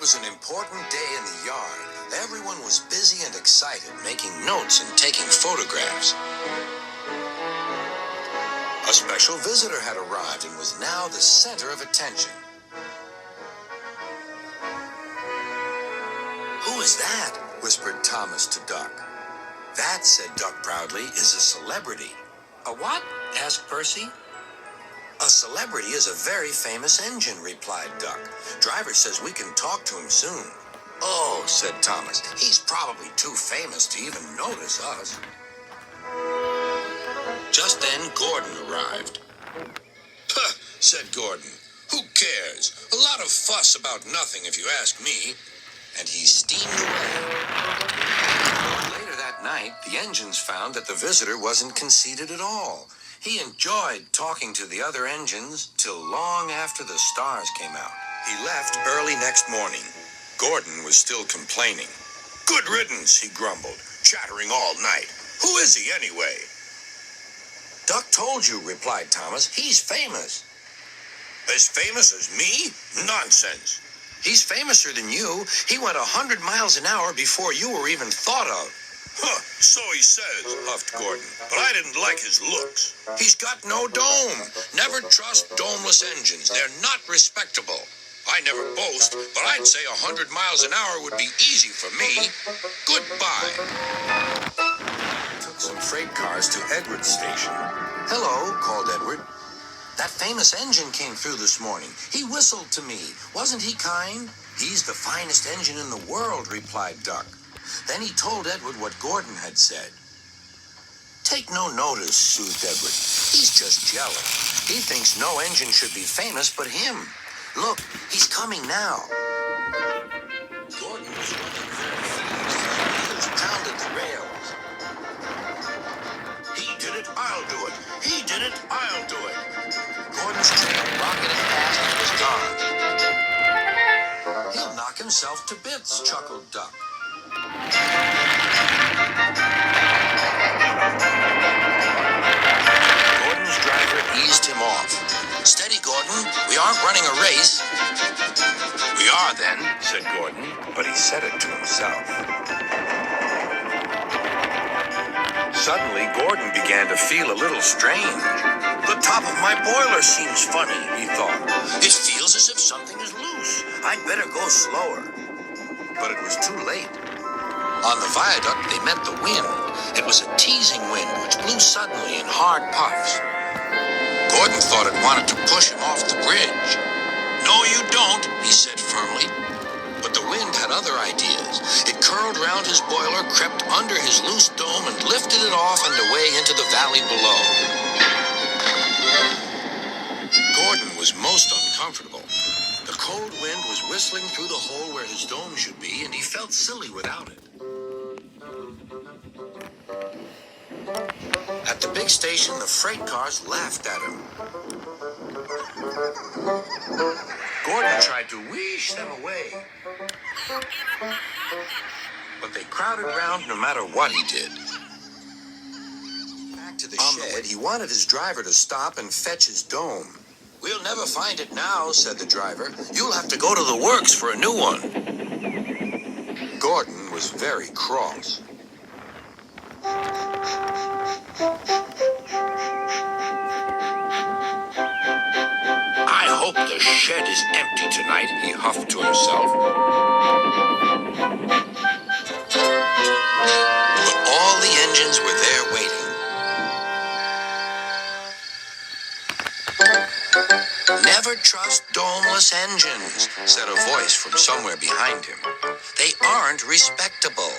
was an important day in the yard. Everyone was busy and excited, making notes and taking photographs. A special visitor had arrived and was now the center of attention. "Who is that?" whispered Thomas to Duck. "That," said Duck proudly, "is a celebrity." "A what?" asked Percy. "A celebrity is a very famous engine," replied Duck. "Driver says we can talk to him soon." "Oh," said Thomas, "he's probably too famous to even notice us." Just then, Gordon arrived. "Puh," said Gordon. "Who cares? A lot of fuss about nothing, if you ask me." And he steamed away. Later that night, the engines found that the visitor wasn't conceited at all. He enjoyed talking to the other engines till long after the stars came out. He left early next morning. Gordon was still complaining. "Good riddance," he grumbled, "chattering all night. Who is he anyway?" "Duck told you," replied Thomas. "He's famous." "As famous as me? Nonsense." "He's famouser than you. He went 100 miles an hour before you were even thought of." "Huh, so he says," huffed Gordon, "but I didn't like his looks. He's got no dome. Never trust domeless engines. They're not respectable. I never boast, but I'd say 100 miles an hour would be easy for me. Goodbye." Took some freight cars to Edward's station. "Hello," called Edward. "That famous engine came through this morning. He whistled to me. Wasn't he kind?" "He's the finest engine in the world," replied Duck. Then he told Edward what Gordon had said. "Take no notice," soothed Edward. "He's just jealous. He thinks no engine should be famous but him. Look, he's coming now." Gordon was running very fast. His wheels pounded the rails. "He did it, I'll do it. He did it, I'll do it." Gordon's train rocketed past and was gone. "He'll knock himself to bits," chuckled Duck. Gordon's driver eased him off. "Steady, Gordon. We aren't running a race." "We are, then," said Gordon, but he said it to himself. Suddenly, Gordon began to feel a little strange. "The top of my boiler seems funny," he thought. "It feels as if something is loose. I'd better go slower." But it was too late. On the viaduct, they met the wind. It was a teasing wind which blew suddenly in hard puffs. Gordon thought it wanted to push him off the bridge. "No, you don't," he said firmly. But the wind had other ideas. It curled round his boiler, crept under his loose dome, and lifted it off and away into the valley below. Gordon was most uncomfortable. The cold wind was whistling through the hole where his dome should be, and he felt silly without it. At the big station, the freight cars laughed at him. Gordon tried to wheesh them away, but they crowded round no matter what he did. Back to the shed, he wanted his driver to stop and fetch his dome. "We'll never find it now," said the driver. "You'll have to go to the works for a new one." Gordon was very cross. "I hope the shed is empty tonight," he huffed to himself. But all the engines were there waiting. "Never trust domeless engines," said a voice from somewhere behind him. "They aren't respectable."